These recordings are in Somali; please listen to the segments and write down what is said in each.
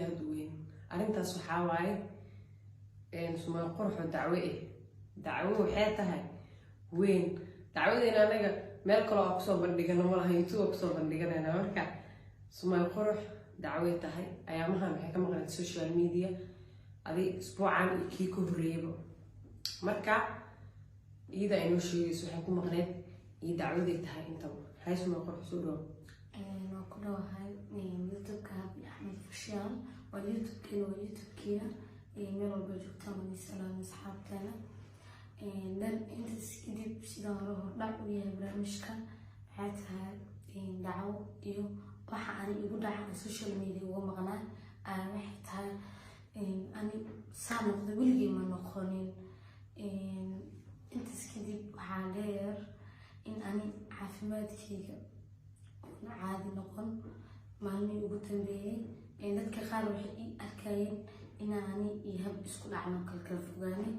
aad u weyn arrintaas waxaa waaye sumay qurxo dacwo waxay tahay weyn dacwadeena anaga meel kale oo kusoo bandhigano malaha YouTube kusoo bandhiganayna marka sumay qurux dacwo tahay ayaamahan waxay ka maqnayd social media adi isbuucan kii ku horeeyay marka iyada inoo sheegayso waxay ku maqnayd iyo dacwadii tahay intaba hay sumay qurux soo dhow ku dhawahay YouTube-ka Axmed Fashion oo YouTube-kiina meel walba joogtaan wani salaam asxaabteena dan intaas kadib sida hore hordhac u yahay barnaamijka waxay tahay dacwo iyo waxa aan igu dhacay social media uga maqnaa waxay tahay ani saan noqday weligii ma noqonin intaas kadib waxaa dheer in ani caafimaadkayga caadi noqon maalmihii ugu dambeeyay dadka qaar waxay ii arkayeen inaani iyo hab isku dhacno kala fogaanay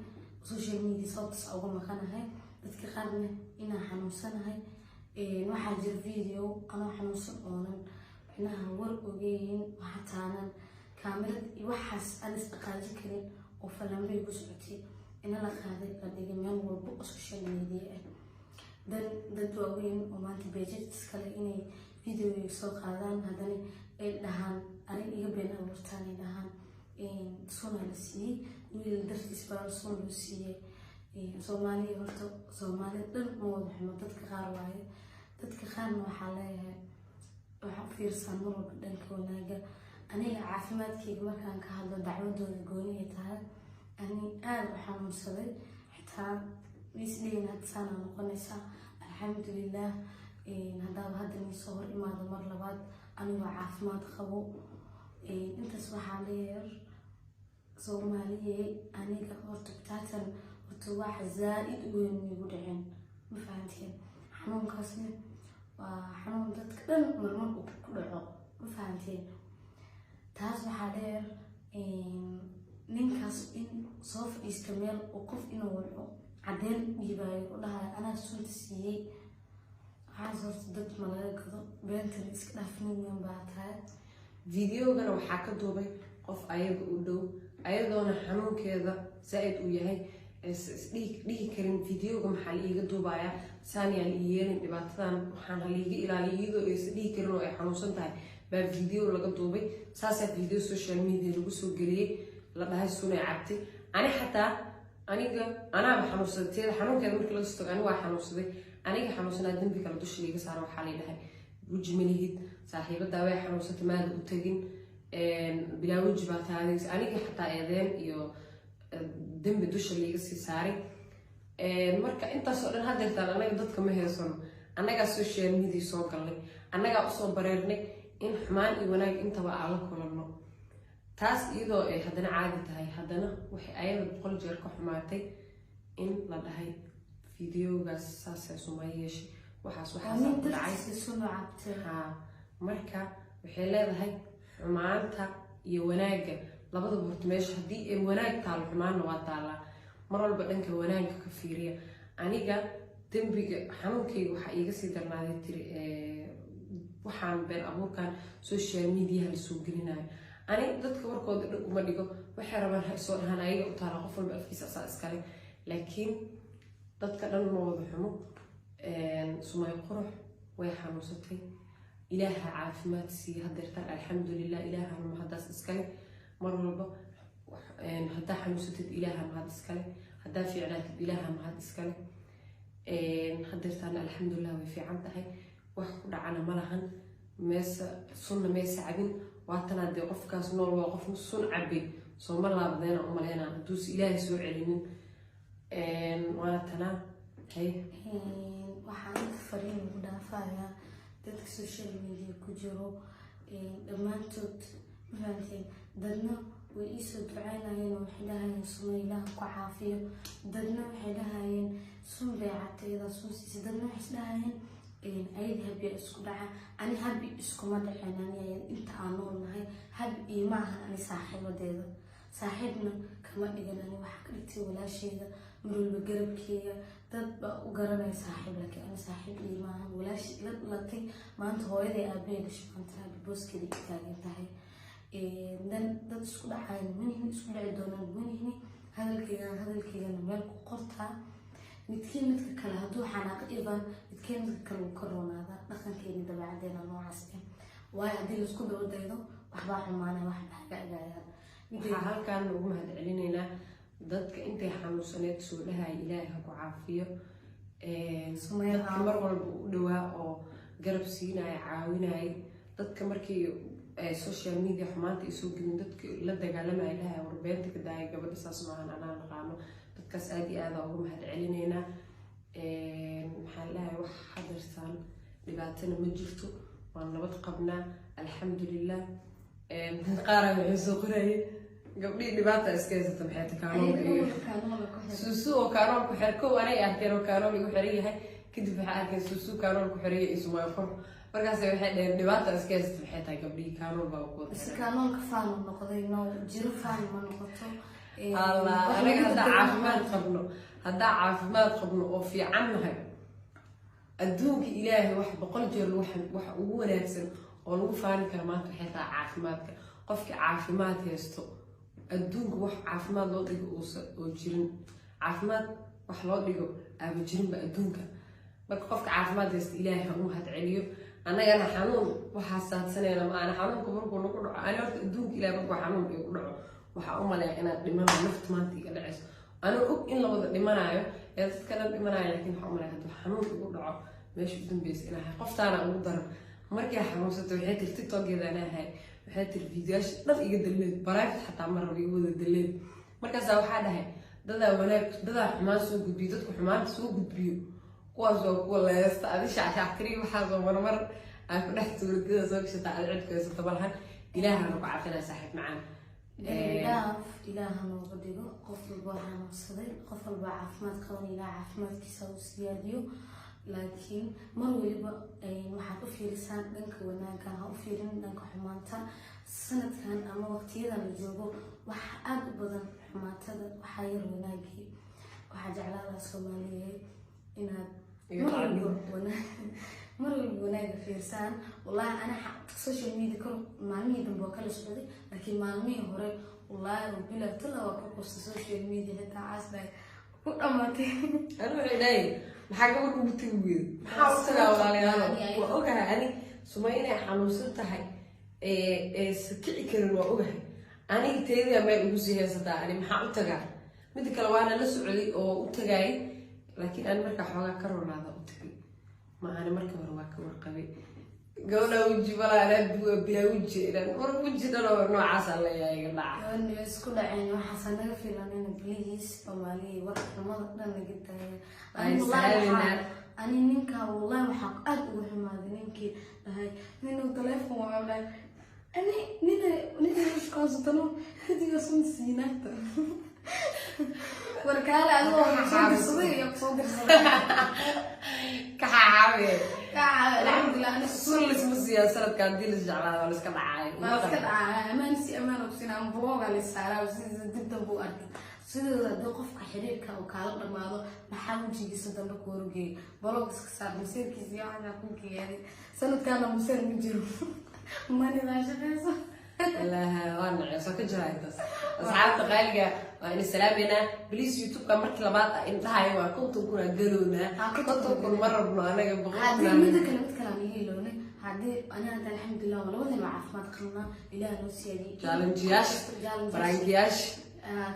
social media sababtaas uga maqanahay dadka qaarna inaan xanuunsanahay waxaa jira video anoo xanuunsan oonan micnaha war ogeyn waxataanan kaamirad iyo waxaas aan isdhaqaaji karin oo falanbay ku socotay ina la qaaday la dhigay meel walba oo social media ah dad waaweyn oo maanta pages kale inay video soo qaadaan haddana ay dhahaan arin iga been abuurtaan ay dhahaan suna la siiyey wiil dartiis baa suna loo siiyey Soomaaliya horta Soomaaliya dhan ma wada xumo dadka qaar waaye dadka qaarna waxaa leeyahay waxa u fiirsan mar walba dhanka wanaaga aniga caafimaadkayga markaan ka hadlo dacwadooda gooni ay tahay ani aad u xanuunsaday xitaa isleeyin hadda saana noqonaysaa alxamdulilah haddaaba hadda niisoo hor imaado mar labaad anigoo caafimaad qabo intaas waxaa leeyahay Soomaaliya aniga horta taatan horta waxa zaa'id weyn igu dhicin ma fahanteen xanuunkaasna waa xanuun dadka dhan marmar uu ku dhaco ma fahanteen taas waxaa dheer ninkaas in soo fadhiista meel oo qof inuu waco cadeen dhiibaayo oo dhahayo anaa sunta siiyey waxaas horta dad ma laga gado beentan iska dhaafinayan baa tahay videogana waxaa ka duubay qof ayaga u dhow ayadoona xanuunkeeda zaa'id u yahay dhihi karin videoga maxaa liiga duubayaa saaniyaan ii yeelin dhibaatadan waxaan haliiga ilaaliya iyadoo aysan dhihi karin oo ay xanuunsan tahay baa video laga duubay saasaa video social media lagu soo geliyey la dhahay sunay cabtay ani xataa anaaba xanuunsaday teeda xanuunkeeda markii laga soo tago ani waa xanuunsaday aniga xanuunsanaa dembi kale dusha liiga saara waxaa lay dhahay guji malihid saaxiibadaa way xanuunsatay maada u tagin bilaa weji baa taadaysa aniga xataa eedeen iyo dembi dusha liiga sii saaray marka intaasoo dhan hadeertaan anaga dadka ma heesano annagaa social media soo galnay annagaa usoo bareernay in xumaan iyo wanaag intaba aan la kulanno taas iyadoo ay haddana caadi tahay haddana waxay ayada 100 jeer ka xumaatay in la dhahay videogaas saasay Sumay yeeshay waxaas ku dhacay marka waxay leedahay xumaanta iyo wanaagga labadaba horta meesha haddii ay wanaag taalo xumaanna waa taalaa mar walba dhanka wanaagga ka fiiriya aniga dembiga xanuunkayga waxaa iiga sii darnaaday tiri waxaan been abuurkan social media la soo gelinayo ani dadka warkooda dhan uma dhigo waxay rabaan ha soo dhahaan ayaga u taala qof walba afkiisa asaa iskale laakiin dadka dhan ma wada xumo Sumay qurux way xanuunsatay ilaaha caafimaad siiya hadeertaan alxamdulilah ilaaha mahadaas iskale mar walba haddaa xanuunsatid ilaaha mahad iskale haddaa fiicnaatid ilaaha mahad iskale hadeertaan alxamdulilah way fiican tahay wax ku dhacana ma lahan meesa sunna meesa cabin waatanaa dee qofkaas nool waa qof sun cabay soo ma laabdeena u maleynaa hadduusi ilaahay soo celinin waatanaa waxaan inta fariin ugu dhaafayaa dadka social media ku jiro dhammaantood ma fahanteen dadna way iisoo ducaynayeen oo waxay dhahayeen suma ilaah ku caafiyo dadna waxay dhahayeen sun bay cabtayda sun siisa dadna waxay isdhahayeen ayada habi isku dhaca ani habi iskuma dhaceen ani inta aan noolnahay habi iyo maahan ani saaxiibadeeda saaxiibna kama dhigan ani waxa ka dhigtay walaasheeda mar walba garabkeega dad baa u garanaya saaxiib laakiin ani saaxiib iyo maahan walaashi la latay maanta hooyaday aabahay dhashay maanta habi booskeeda taagan tahay dan dad isku dhacayn manihni isku dhici doonaan manihni hadalkeygana meel ku qortaa midkii midka kale hadduu xanaaqo iban midkii midka kale uu ka roonaada dhaqankeeni dabeecadeena noocaas ah waayo haddii laisku daba daydo waxbaa xumaanay waxba hagaagayaan waxaa halkaan ugu mahadcelinaynaa dadka intay xanuunsaneed soo dhahaya ilaahay ha ku caafiyo dadka mar walba u dhawaa oo garab siinaya caawinaya dadka markii social media xumaanta ay soo gelin dadka la dagaalamaya dhahay warbeenta ka daaya gabadha saas maahan anaa naqaano dadkaas aad iyo aada ugu mahadcelinaynaa maxaa dhahay wax hadersaan dhibaatana ma jirto waan nabad qabnaa alxamdulilah qaara waxay soo qorayay gabdhii dhibaata iska haysata maxay takaanoolka iyo suusu oo kaanool ku xir kow anay arkeen oo kaanool igu xiran yahay kadib waxaa arkeen suusu kaanool ku xiran yahay isumaa kor markaas waxay dhaheen dhibaata iska haysata maxay tahay gabdhii kaanool baa ku wada xiran kaanoolka faan noqday no jiro faan ma noqoto allah anaga haddaa caafimaad qabno oo fiican nahay adduunka ilaahay wax 100 jeer wax ugu wanaagsan oo lagu faani karo maanta waxay tahay caafimaadka qofkii caafimaad haysto adduunka wax caafimaad loo dhigo oo jirin caafimaad wax loo dhigo aaba jirinba adduunka marka qofka caafimaad haysto ilaahay ha u mahadceliyo annagana xanuun waxaa saadsanayna maana xanuunka markuu nagu dhaco ani horta adduunka ilaahay markuu xanuun igu dhaco waxaa u maleeya inaad dhimanayo nafta maanta iga dhacayso anuu og in la wada dhimanayo ee dadka dhan dhimanayo laakiin waxaa u maleeya hadduu xanuun igu dhaco meesha u dambeysa inaa qoftaana ugu daran markay xanuunsato waxay tiri tiktokeeda anaahay waxay tiri fiidiyaasha dhan iga daleed baraafid xataa marraba iga wada daleed markaasaa waxaa dhahay dadaa xumaan soo gudbiyo dadku xumaanta soo gudbiyo kuwaas waa kuwa leesta adi shacshactiri waxaasoo marmar aan ku dhex tuuladada soo gashata aad cidku haysato malahan ilaahana ku cafinaa saaxiib macaan ilaaha nooga dhigo qof walba xanuunsaday qof walba caafimaad qaban ilaa caafimaadkiisa u siyaadiyo laakiin mar waliba waxaad u fiirisaan dhanka wanaagga ha u fiirin dhanka xumaanta sanadkan ama waqtiyadan la joogo waxa aad u badan xumaatada waxaa yar wanaagii waxaa jeclaada soomaaliyeed inaad mar walba wanaaga fiirsaan wallahi ana social media kor maalmihii dambe waa kala socday laakiin maalmihii hore wallahi bilaa tala waa ka qosta social media xitaa caasday ku dhamaatay أنا وعلي محاجة أقول بتقول حاصلة ولا لا وأوجه أنا سمعيني حنوصلتها سكعي كرن وأوجه أنا تيجي ما يقول زي هذا أنا محاول تجار مدي كلوانا لسه أو تجاي لكن أنا مركب حاجة كرر هذا أتجي ما أنا مركب ورقبي قولنا وجه ولا أنا بلا وجه لأن وجه ده لو نوع عسل يا جماعة. أنا بسكول عيني وحسنا في لأننا بليز ومالي وقت ما قدرنا جدا. أنا نينكا والله محق أدور ما نينكي هاي نينو تلفون وعمل أنا نينا مش قاصدنا كذي أصلا سينات. وركالة الله يقصد كحاوي الحمد لله أنا سول اسمه سياسة كان دي للجعلة ولا سكت عاي ما سكت عاي أمان سي أمان وبسنا مبروك على السعر وسيد جدا بوقت سيد دقف كحرير كوكالة لما هذا محاول جيجي صدق بكورجي بلوك سكسر مسير كذي أنا أقول كي يعني سنة كان مسير مجرو ما نلاش خيسة لا وانا سكت جاي بس أصحاب غالية وأنا سلامنا بليز يوتيوب كمرة كلمات انتهى وكنت كنا قالونا كنت كل مرة أنا بقولنا هذه مدة كلمات كلامية لونه هذه أنا الحمد لله ولا ولا مع عفمات قلنا إلى روسيا دي جالنجياش برانكياش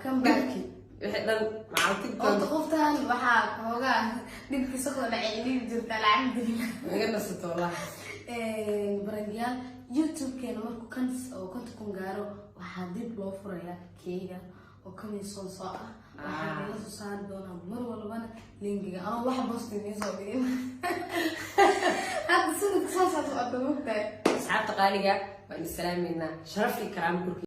كم باكي إحنا معلتك أو تخوفتها البحر هوجا نبكي سخنة العيني جبت الحمد لله ما قصت والله برانكيال يوتيوب كان مركو كنت كونجارو وحديد لو فريا كيجا وكم يصون صاع وحديد صار دونا مر ولا بنا لينجا أنا واحد بس تنيزو هذا سنة قصص أتوقع أصحاب تقالية والسلام منا شرف لي كرامكم